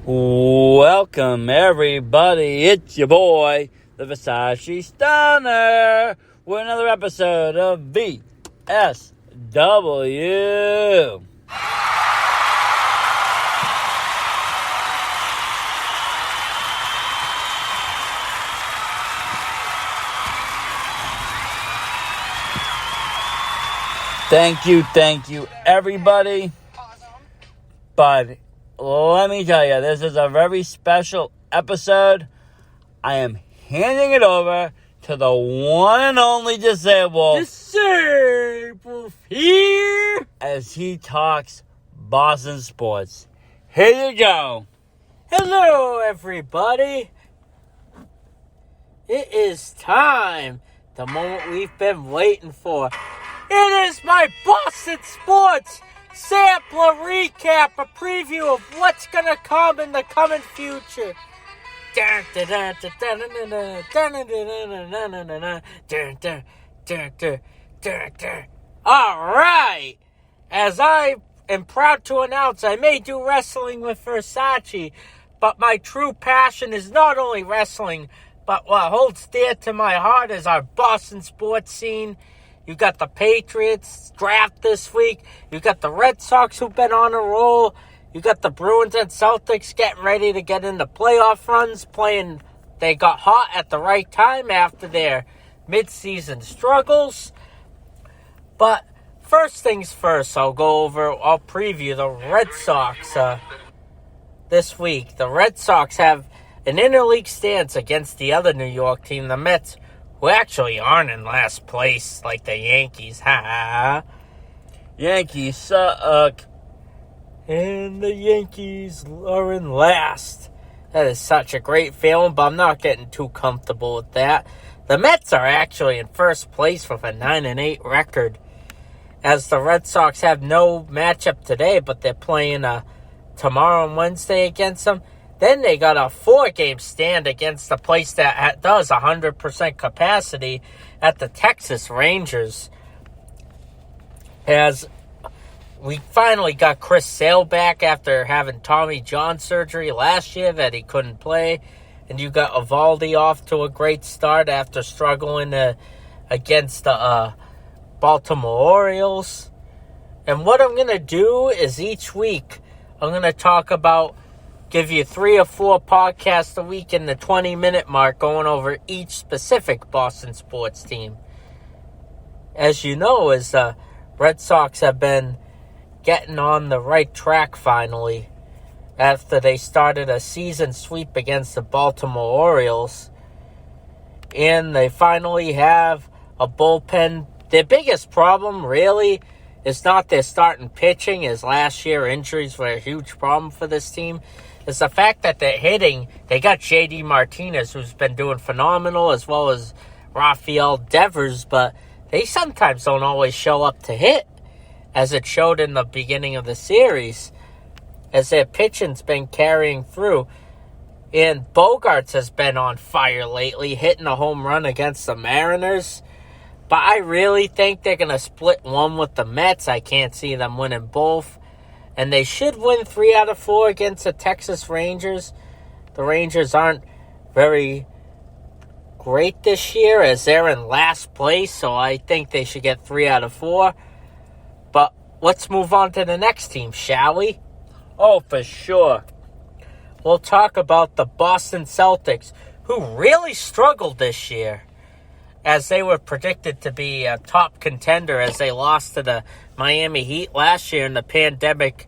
Welcome, everybody. It's your boy, the Versace Stunner, with another episode of VSW. Thank you, everybody. But let me tell you, this is a very special episode. I am handing it over to the one and only Disabwolf. Disabwolf here, as he talks Boston sports. Here you go. Hello, everybody. It is time. The moment we've been waiting for. It is my Boston sports sampler recap, a preview of what's going to come in the coming future. All right. As I am proud to announce, I may do wrestling with Versace, but my true passion is not only wrestling, but what holds dear to my heart is our Boston sports scene. You got the Patriots draft this week. You got the Red Sox who've been on a roll. You got the Bruins and Celtics getting ready to get into playoff runs, playing. They got hot at the right time after their mid-season struggles. But first things first, I'll preview the Red Sox this week. The Red Sox have an interleague stance against the other New York team, the Mets, who actually aren't in last place like the Yankees. Yankees suck. And the Yankees are in last. That is such a great feeling, but I'm not getting too comfortable with that. The Mets are actually in first place with a 9-8 record, as the Red Sox have no matchup today, but they're playing tomorrow and Wednesday against them. Then they got a 4-game stand against the place that does 100% capacity at the Texas Rangers. As we finally got Chris Sale back after having Tommy John surgery last year that he couldn't play. And you got Eovaldi off to a great start after struggling against the Baltimore Orioles. And what I'm going to do is each week I'm going to talk about, give you 3 or 4 podcasts a week in the 20-minute mark going over each specific Boston sports team. As you know, as the Red Sox have been getting on the right track finally after they started a season sweep against the Baltimore Orioles. And they finally have a bullpen. Their biggest problem, really, is not their starting pitching, as last year injuries were a huge problem for this team. It's the fact that they're hitting. They got J.D. Martinez, who's been doing phenomenal, as well as Rafael Devers, but they sometimes don't always show up to hit, as it showed in the beginning of the series, as their pitching's been carrying through. And Bogarts has been on fire lately, hitting a home run against the Mariners. But I really think they're going to split one with the Mets. I can't see them winning both. And they should win 3 out of 4 against the Texas Rangers. The Rangers aren't very great this year, as they're in last place, so I think they should get 3 out of 4. But let's move on to the next team, shall we? Oh, for sure. We'll talk about the Boston Celtics, who really struggled this year, as they were predicted to be a top contender, as they lost to the Miami Heat last year in the pandemic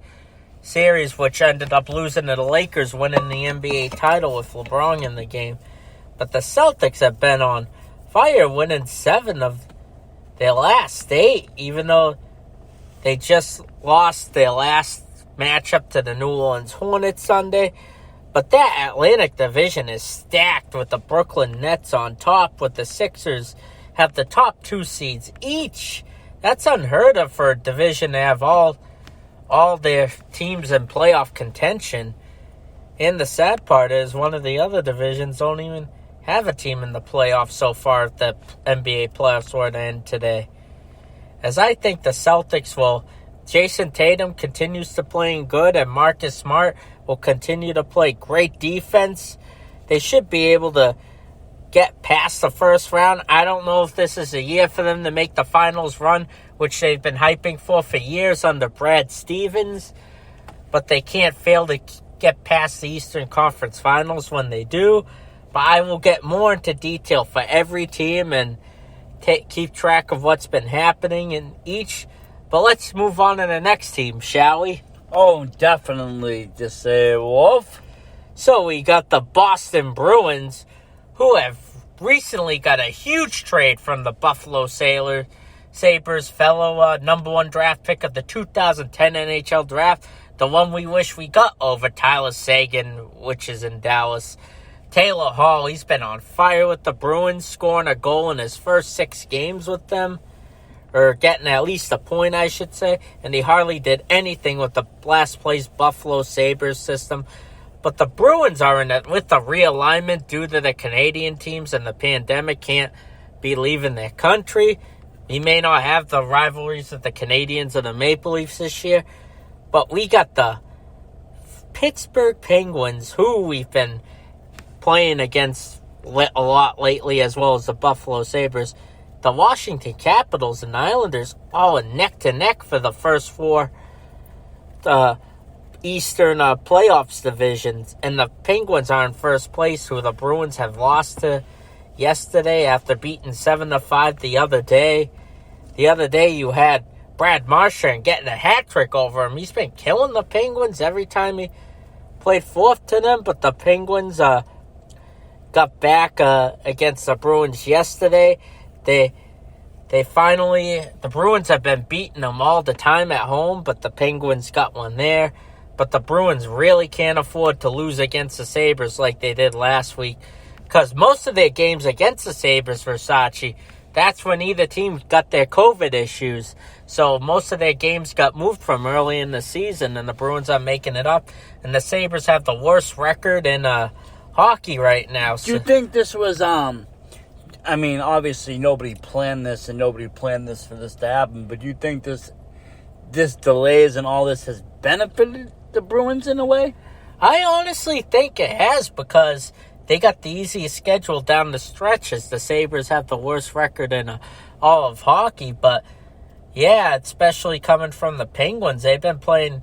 series, which ended up losing to the Lakers, winning the NBA title with LeBron in the game. But the Celtics have been on fire, winning 7 of their last 8, even though they just lost their last matchup to the New Orleans Hornets Sunday. But that Atlantic division is stacked with the Brooklyn Nets on top, with the Sixers have the top 2 seeds each. That's unheard of for a division to have all their teams in playoff contention. And the sad part is one of the other divisions don't even have a team in the playoffs so far if the NBA playoffs were to end today. As I think the Celtics will, Jason Tatum continues to playing good and Marcus Smart will continue to play great defense. They should be able to get past the first round. I don't know if this is a year for them to make the finals run, which they've been hyping for years under Brad Stevens, but they can't fail to get past the Eastern Conference Finals when they do. But I will get more into detail for every team and keep track of what's been happening in each. But let's move on to the next team, shall we? Oh, definitely, Disabwolf. So we got the Boston Bruins, who have recently got a huge trade from the Buffalo Sabres, fellow number 1 draft pick of the 2010 NHL draft, the one we wish we got over Tyler Seguin, which is in Dallas. Taylor Hall, he's been on fire with the Bruins, scoring a goal in his first 6 games with them, or getting at least a point, I should say, and he hardly did anything with the last-place Buffalo Sabres system. But the Bruins are in it with the realignment due to the Canadian teams and the pandemic can't be leaving their country. We may not have the rivalries with the Canadians and the Maple Leafs this year, but we got the Pittsburgh Penguins, who we've been playing against a lot lately, as well as the Buffalo Sabres. The Washington Capitals and Islanders all neck to neck for the first 4 Eastern playoffs divisions, and the Penguins are in first place, who the Bruins have lost to yesterday after beating 7-5 the other day. The other day you had Brad Marchand getting a hat trick over him. He's been killing the Penguins every time he played fourth to them, but the Penguins got back against the Bruins yesterday. The Bruins have been beating them all the time at home, but the Penguins got one there. But the Bruins really can't afford to lose against the Sabres like they did last week, because most of their games against the Sabres, Versace, that's when either team got their COVID issues. So most of their games got moved from early in the season, and the Bruins are making it up. And the Sabres have the worst record in hockey right now. Do you think this was, I mean, obviously nobody planned this, and nobody planned this for this to happen, but do you think this delays and all this has benefited the Bruins in a way? I honestly think it has, because they got the easiest schedule down the stretch, as the Sabres have the worst record in all of hockey. But yeah, especially coming from the Penguins, they've been playing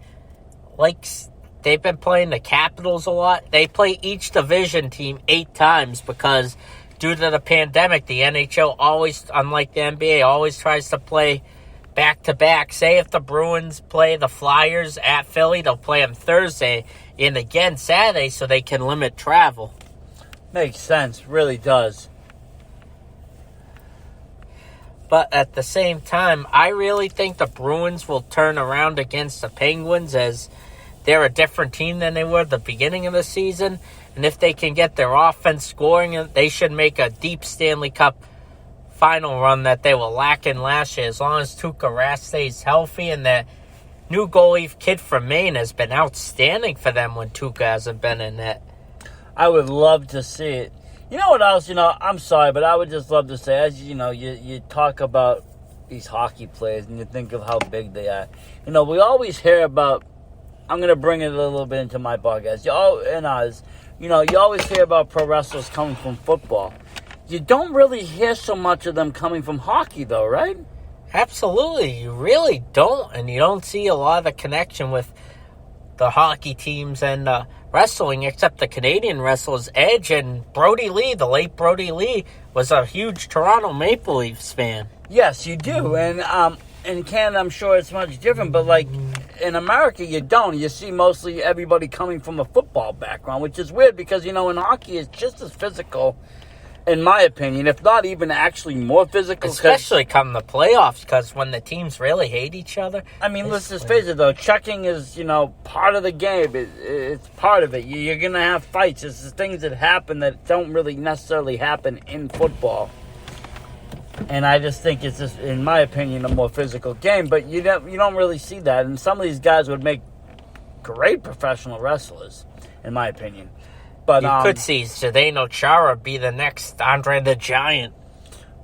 the Capitals a lot. They play each division team 8 times because due to the pandemic, the NHL always, unlike the NBA, always tries to play back-to-back. Say if the Bruins play the Flyers at Philly, they'll play them Thursday and again Saturday so they can limit travel. Makes sense. Really does. But at the same time, I really think the Bruins will turn around against the Penguins, as they're a different team than they were at the beginning of the season. And if they can get their offense scoring, they should make a deep Stanley Cup final run that they were lacking last year, as long as Tuukka Rask stays healthy. And that new goalie kid from Maine has been outstanding for them when Tuukka hasn't been in net. I would love to see it. You know what else? I'm sorry, but I would just love to say, as you talk about these hockey players and you think of how big they are. We always hear about, I'm going to bring it a little bit into my podcast. You always hear about pro wrestlers coming from football. You don't really hear so much of them coming from hockey, though, right? Absolutely. You really don't. And you don't see a lot of the connection with the hockey teams and wrestling, except the Canadian wrestlers Edge and Brody Lee. The late Brody Lee was a huge Toronto Maple Leafs fan. Yes, you do. And in Canada, I'm sure it's much different. But, in America, you don't. You see mostly everybody coming from a football background, which is weird because, in hockey, it's just as physical, in my opinion, if not even actually more physical. Especially come the playoffs, because when the teams really hate each other. I mean, let's just face it, though. Checking is, part of the game. It's part of it. You're going to have fights. It's things that happen that don't really necessarily happen in football. And I just think it's just, in my opinion, a more physical game. But you don't really see that. And some of these guys would make great professional wrestlers, in my opinion. But you could see Zdeno Chara be the next Andre the Giant.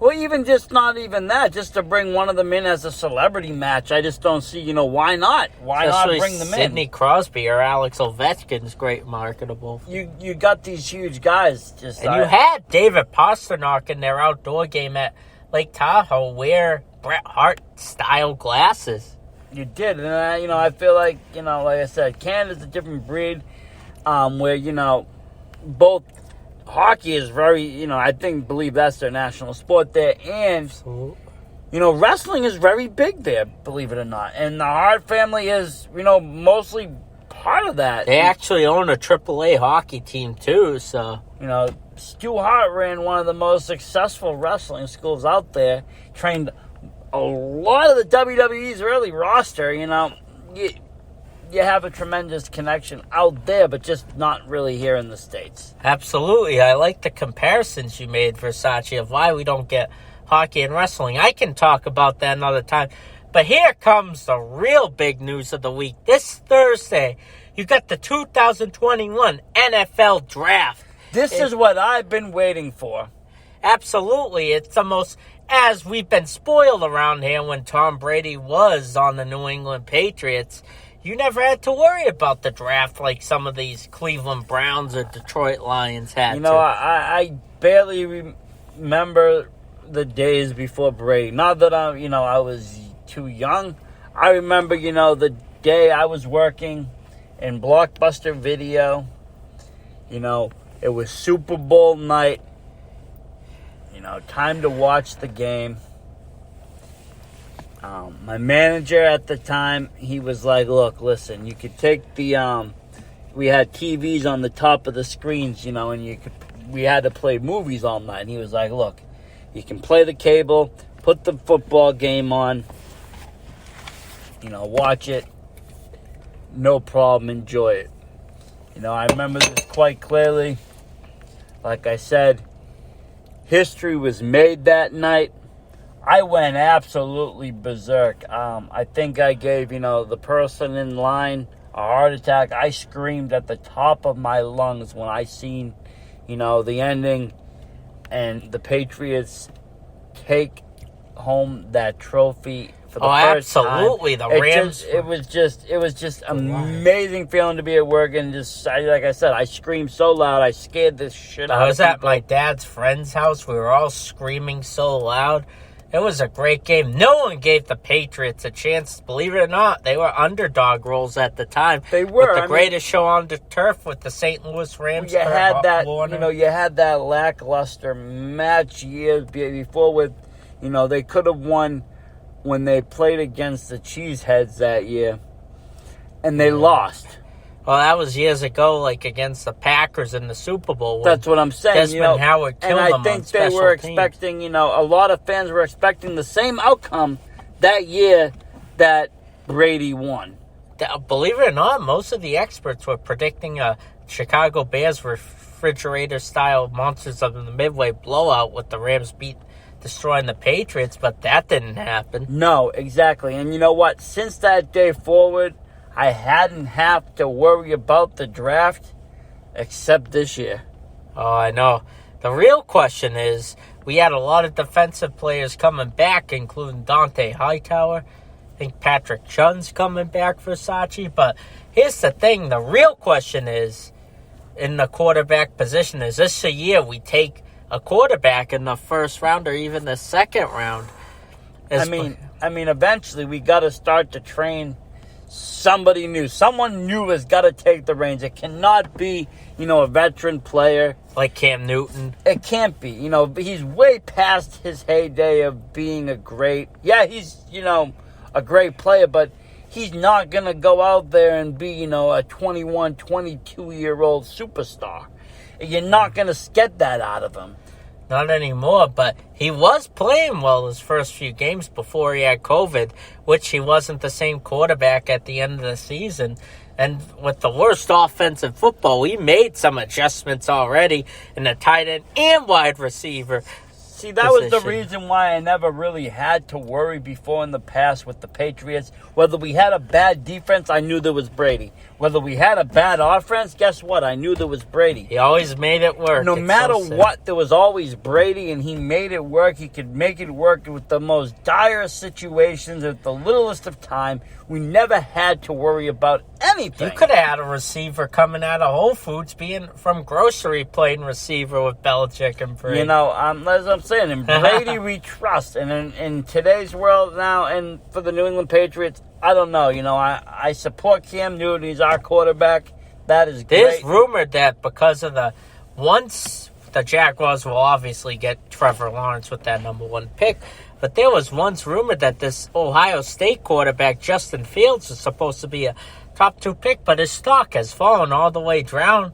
Well, even just not even that, just to bring one of them in as a celebrity match, I just don't see, why not? Why Especially not bring them Sidney in? Crosby or Alex Ovechkin's great marketable. You got these huge guys. And you had David Pastrnak in their outdoor game at Lake Tahoe wear Bret Hart-style glasses. You did, and I feel like, like I said, Canada's a different breed, where, both hockey is very, I believe that's their national sport there, and, wrestling is very big there, believe it or not, and the Hart family is, mostly part of that. They actually own a AAA hockey team, too, so... Stu Hart ran one of the most successful wrestling schools out there, trained a lot of the WWE's early roster, you have a tremendous connection out there, but just not really here in the States. Absolutely. I like the comparisons you made, Versace, of why we don't get hockey and wrestling. I can talk about that another time. But here comes the real big news of the week. This Thursday, you got the 2021 NFL Draft. This is what I've been waiting for. Absolutely. It's the most... As we've been spoiled around here when Tom Brady was on the New England Patriots, you never had to worry about the draft like some of these Cleveland Browns or Detroit Lions had to. I barely remember the days before Brady. Not that I was too young. I remember, the day I was working in Blockbuster Video. It was Super Bowl night. Time to watch the game. My manager at the time, he was like, look, listen, you could take the, we had TVs on the top of the screens, and we had to play movies all night. And he was like, look, you can play the cable, put the football game on, watch it, no problem, enjoy it. I remember this quite clearly. Like I said, history was made that night. I went absolutely berserk. I think I gave, the person in line a heart attack. I screamed at the top of my lungs when I seen, the ending and the Patriots take home that trophy for the first absolutely. time. The Rams. It was just amazing feeling to be at work, and like I said, I screamed so loud, I scared the shit out of me. I was at my dad's friend's house. We were all screaming so loud. It was a great game. No one gave the Patriots a chance. Believe it or not, they were underdog roles at the time. They were. With the greatest show on the turf with the St. Louis Rams. You had that, you had that lackluster match years before with, they could have won when they played against the Cheeseheads that year, and they lost. Well, that was years ago, like against the Packers in the Super Bowl. That's what I'm saying. Desmond Howard killed them on special teams. And I think they were expecting, a lot of fans were expecting the same outcome that year that Brady won. Believe it or not, most of the experts were predicting a Chicago Bears refrigerator-style Monsters of the Midway blowout with the Rams destroying the Patriots, but that didn't happen. No, exactly. And you know what? Since that day forward, I hadn't have to worry about the draft except this year. Oh, I know. The real question is, we had a lot of defensive players coming back, including Dante Hightower. I think Patrick Chun's coming back for Versace. But here's the thing. The real question is, in the quarterback position, is this a year we take a quarterback in the first round or even the second round? I mean, eventually we got to start to train somebody new. Someone new has got to take the reins. It cannot be, a veteran player. Like Cam Newton. It can't be. He's way past his heyday of being a great... Yeah, he's, a great player, but he's not going to go out there and be, a 21, 22-year-old superstar. You're not going to get that out of him. Not anymore, but he was playing well his first few games before he had COVID, which he wasn't the same quarterback at the end of the season. And with the worst offensive football, he made some adjustments already in the tight end and wide receiver. See, that was the reason why I never really had to worry before in the past with the Patriots. Whether we had a bad defense, I knew there was Brady. Whether we had a bad offense, guess what? I knew there was Brady. He always made it work. No matter what, there was always Brady, and he made it work. He could make it work with the most dire situations at the littlest of time. We never had to worry about anything. You could have had a receiver coming out of Whole Foods being from grocery playing receiver with Belichick and Brady. You know, as I'm saying, in Brady we trust. And in today's world now, and for the New England Patriots, I don't know. You know, I support Cam Newton. He's our quarterback. That is great. There's rumored that because of once the Jaguars will obviously get Trevor Lawrence with that number 1 pick, but there was once rumored that this Ohio State quarterback, Justin Fields, was supposed to be a top 2 pick, but his stock has fallen all the way down.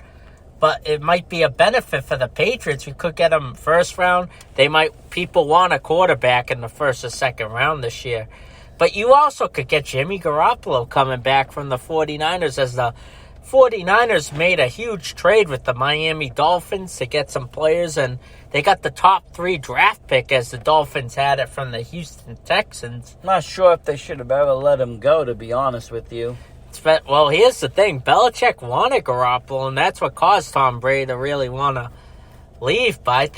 But it might be a benefit for the Patriots. We could get him first round. People want a quarterback in the first or second round this year. But you also could get Jimmy Garoppolo coming back from the 49ers, as the 49ers made a huge trade with the Miami Dolphins to get some players, and they got the top 3 draft pick as the Dolphins had it from the Houston Texans. Not sure if they should have ever let him go, to be honest with you. Well, here's the thing. Belichick wanted Garoppolo, and that's what caused Tom Brady to really want to leave. But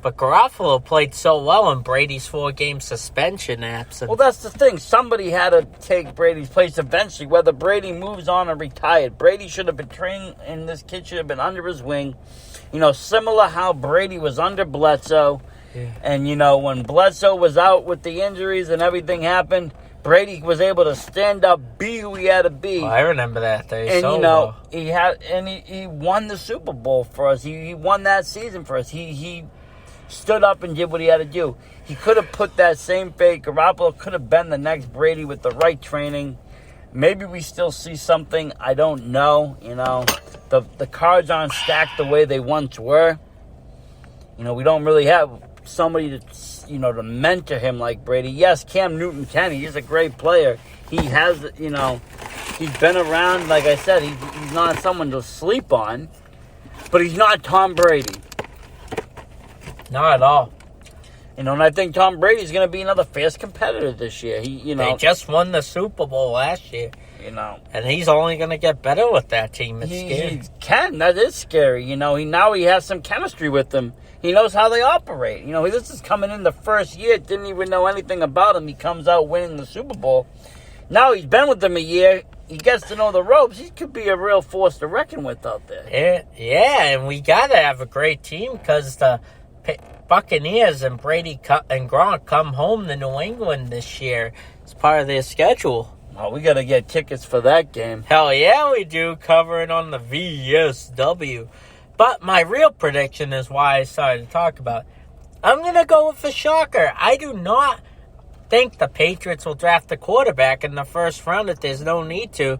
But Garofalo played so well in Brady's 4-game suspension absence. Well, that's the thing. Somebody had to take Brady's place eventually, whether Brady moves on or retired. Brady should have been trained, and this kid should have been under his wing. You know, similar how Brady was under Bledsoe. Yeah. And, you know, when Bledsoe was out with the injuries and everything happened, Brady was able to stand up, be who he had to be. Oh, I remember that day. And, so you know, well. he won the Super Bowl for us. He won that season for us. He stood up and did what he had to do. He could have put that same fake. Garoppolo could have been the next Brady with the right training. Maybe we still see something. I don't know. You know, the cards aren't stacked the way they once were. You know, we don't really have somebody to mentor him like Brady. Yes, Cam Newton can. He's a great player. He has, he's been around. Like I said, he's not someone to sleep on. But he's not Tom Brady. Not at all. You know, and I think Tom Brady's going to be another fierce competitor this year. They just won the Super Bowl last year. You know. And he's only going to get better with that team. It's scary. He can. That is scary. You know, now he has some chemistry with them. He knows how they operate. You know, this is coming in the first year. Didn't even know anything about him. He comes out winning the Super Bowl. Now he's been with them a year. He gets to know the ropes. He could be a real force to reckon with out there. Yeah, and we got to have a great team because the Buccaneers and Brady and Gronk come home to New England this year. It's part of their schedule. Well, we got to get tickets for that game. Hell yeah, we do. Cover it on the VSW. But my real prediction is why I started to talk about it. I'm going to go with a shocker. I do not think the Patriots will draft a quarterback in the first round if there's no need to.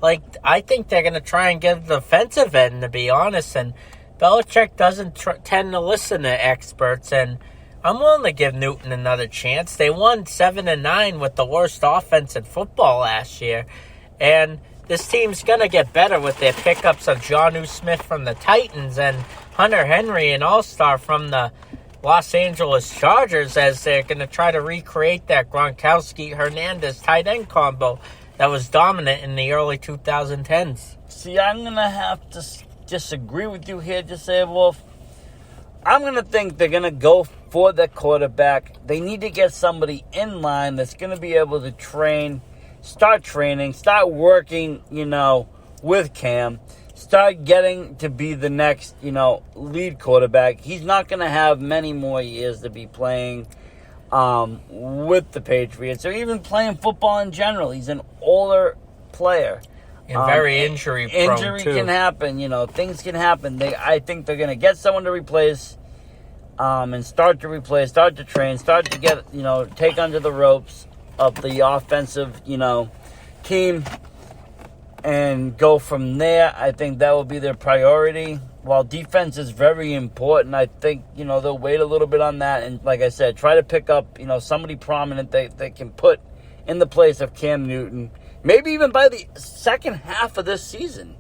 I think they're going to try and get a defensive end, to be honest. And Belichick doesn't tend to listen to experts, and I'm willing to give Newton another chance. They won 7-9 with the worst offense in football last year, and this team's going to get better with their pickups of Jonnu Smith from the Titans and Hunter Henry, an all-star from the Los Angeles Chargers, as they're going to try to recreate that Gronkowski-Hernandez tight end combo that was dominant in the early 2010s. See, I'm going to have to disagree with you here, Disabwolf. I'm going to think they're going to go for the quarterback. They need to get somebody in line that's going to be able to start training, start working, with Cam, start getting to be the next, lead quarterback. He's not going to have many more years to be playing with the Patriots or even playing football in general. He's an older player. And very injury prone, Injury too. can happen, things can happen. I think they're going to get someone to replace and start to train, start to get, take under the ropes of the offensive, team and go from there. I think that will be their priority. While defense is very important, I think, they'll wait a little bit on that. And like I said, try to pick up, somebody prominent they can put in the place of Cam Newton. Maybe even by the second half of this season.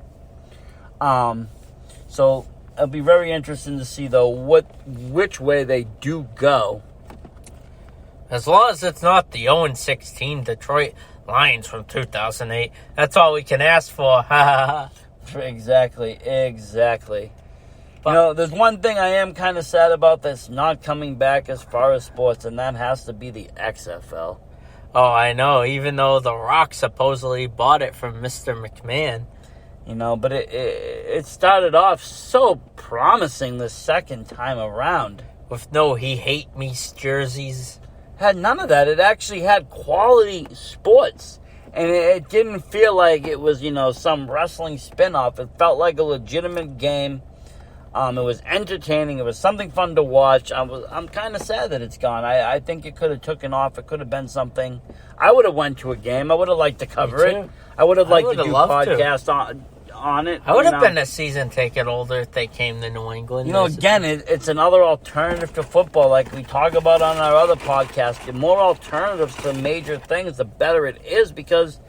So it'll be very interesting to see, though, which way they do go. As long as it's not the 0-16 Detroit Lions from 2008. That's all we can ask for. Exactly. But, there's one thing I am kind of sad about that's not coming back as far as sports, and that has to be the XFL. Oh, I know. Even though The Rock supposedly bought it from Mr. McMahon. But it started off so promising the second time around. With no He Hate Me jerseys. Had none of that. It actually had quality sports. And it didn't feel like it was, some wrestling spinoff. It felt like a legitimate game. It was entertaining. It was something fun to watch. I'm kind of sad that it's gone. I think it could have taken off. It could have been something. I would have went to a game. I would have liked to cover it. I would have liked to do podcasts on it. I would have been a season ticket holder if they came to New England. Again, it's another alternative to football, like we talk about on our other podcast. The more alternatives to major things, the better it is, because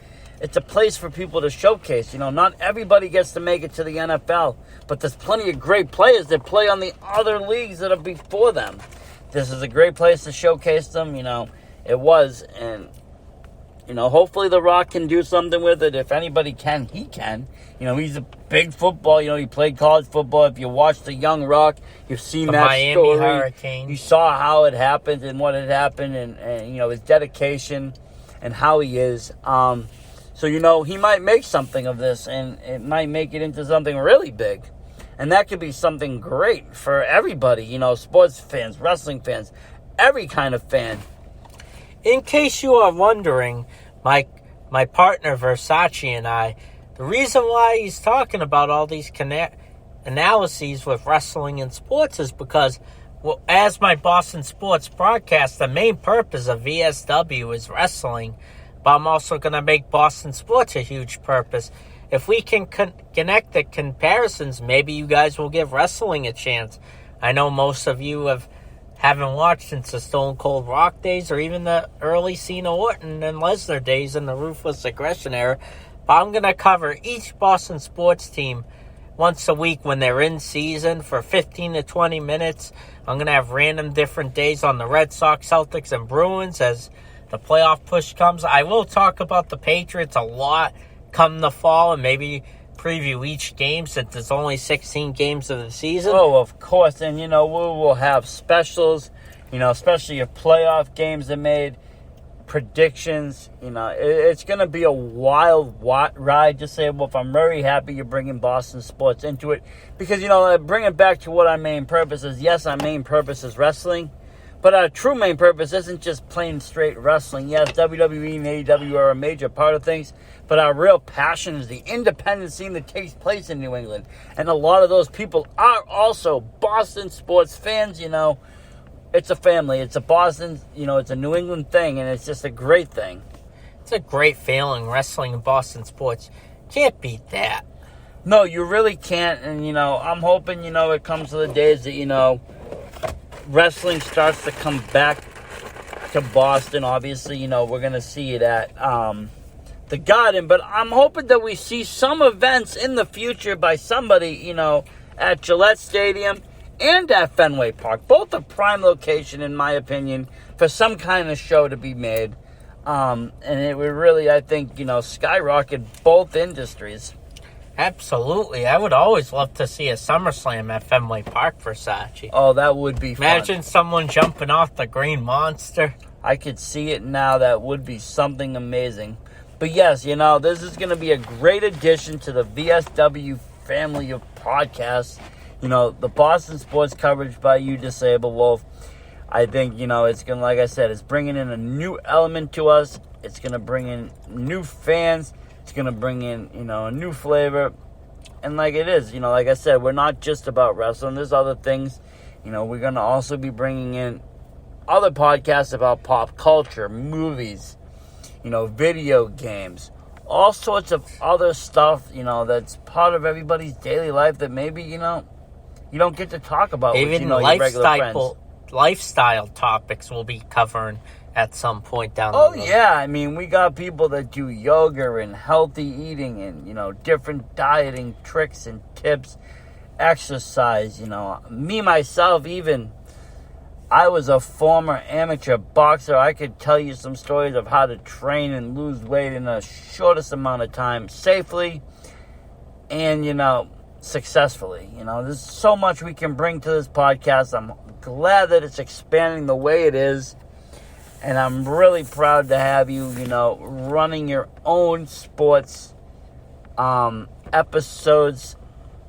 it's a place for people to showcase. Not everybody gets to make it to the NFL, but there's plenty of great players that play on the other leagues that are before them. This is a great place to showcase them. It was, and hopefully The Rock can do something with it. If anybody can, he can. He's a big football. He played college football. If you watch The Young Rock, you've seen that Miami story. Hurricane. You saw how it happened and what had happened, and his dedication and how he is. So, he might make something of this, and it might make it into something really big. And that could be something great for everybody, sports fans, wrestling fans, every kind of fan. In case you are wondering, my partner Versace and I, the reason why he's talking about all these analyses with wrestling and sports is because, as my Boston Sports broadcast, the main purpose of VSW is wrestling, but I'm also going to make Boston Sports a huge purpose. If we can connect the comparisons, maybe you guys will give wrestling a chance. I know most of you haven't watched since the Stone Cold Rock days, or even the early Cena Orton and Lesnar days in the Ruthless Aggression era. But I'm going to cover each Boston sports team once a week when they're in season for 15 to 20 minutes. I'm going to have random different days on the Red Sox, Celtics, and Bruins as the playoff push comes. I will talk about the Patriots a lot come the fall, and maybe preview each game since there's only 16 games of the season. Oh, of course. And, we will have specials, especially if playoff games are made, predictions. It's going to be a wild ride. Disabwolf, I'm very happy you're bringing Boston sports into it, because, bring it back to what our main purpose is. Yes, our main purpose is wrestling, but our true main purpose isn't just plain straight wrestling. Yes, WWE and AEW are a major part of things, but our real passion is the independent scene that takes place in New England. And a lot of those people are also Boston sports fans. It's a family. It's a Boston, it's a New England thing, and it's just a great thing. It's a great feeling, wrestling in Boston sports. Can't beat that. No, you really can't. And, I'm hoping, it comes to the days that, wrestling starts to come back to Boston. Obviously, we're going to see it at the Garden, but I'm hoping that we see some events in the future by somebody, at Gillette Stadium and at Fenway Park. Both a prime location, in my opinion, for some kind of show to be made. And it would really, I think, skyrocket both industries. Absolutely. I would always love to see a SummerSlam at Fenway Park, Versace. Oh, that would be fun. Imagine someone jumping off the Green Monster. I could see it now. That would be something amazing. But yes, this is going to be a great addition to the VSW family of podcasts. The Boston sports coverage by you, Disabwolf. I think, it's going to, like I said, it's bringing in a new element to us. It's going to bring in new fans. It's going to bring in, a new flavor. And like it is, like I said, we're not just about wrestling. There's other things. We're going to also be bringing in other podcasts about pop culture, movies, video games, all sorts of other stuff, that's part of everybody's daily life that maybe, you don't get to talk about even with, your regular friends. Lifestyle topics we'll be covering at some point down the road. Oh, yeah. I mean, we got people that do yoga and healthy eating and, different dieting tricks and tips, exercise, me, myself, even. I was a former amateur boxer. I could tell you some stories of how to train and lose weight in the shortest amount of time safely and, successfully. There's so much we can bring to this podcast. I'm glad that it's expanding the way it is. And I'm really proud to have you, running your own sports episodes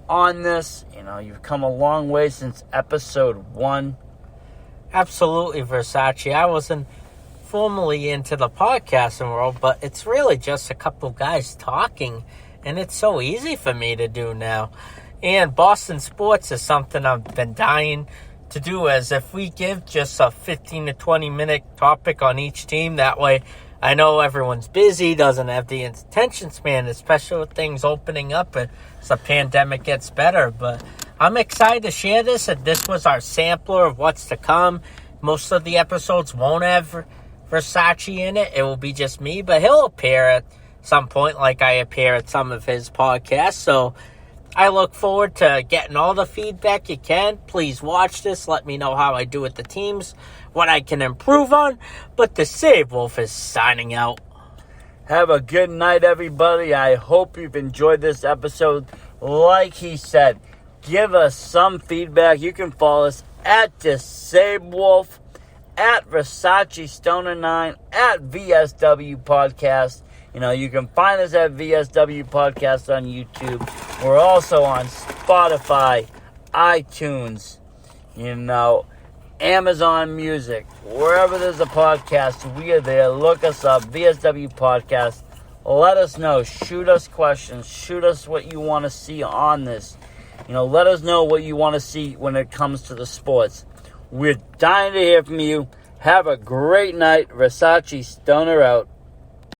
on this. You've come a long way since episode 1. Absolutely, Versace. I wasn't formally into the podcasting world, but it's really just a couple guys talking, and it's so easy for me to do now. And Boston sports is something I've been dying to do, as if we give just a 15 to 20 minute topic on each team, that way I know everyone's busy, doesn't have the attention span, especially with things opening up as the pandemic gets better. But I'm excited to share this, and this was our sampler of what's to come. Most of the episodes won't have Versace in it. It will be just me, but he'll appear at some point like I appear at some of his podcasts. So I look forward to getting all the feedback you can. Please watch this. Let me know how I do with the teams, what I can improve on. But the Disabwolf is signing out. Have a good night, everybody. I hope you've enjoyed this episode. Like he said, give us some feedback. You can follow us at Disabwolf, at Versace Stoner 9, at VSW Podcast. You can find us at VSW Podcast on YouTube. We're also on Spotify, iTunes, Amazon Music. Wherever there's a podcast, we are there. Look us up, VSW Podcast. Let us know. Shoot us questions. Shoot us what you want to see on this. Let us know what you want to see when it comes to the sports. We're dying to hear from you. Have a great night. Versace Stoner out.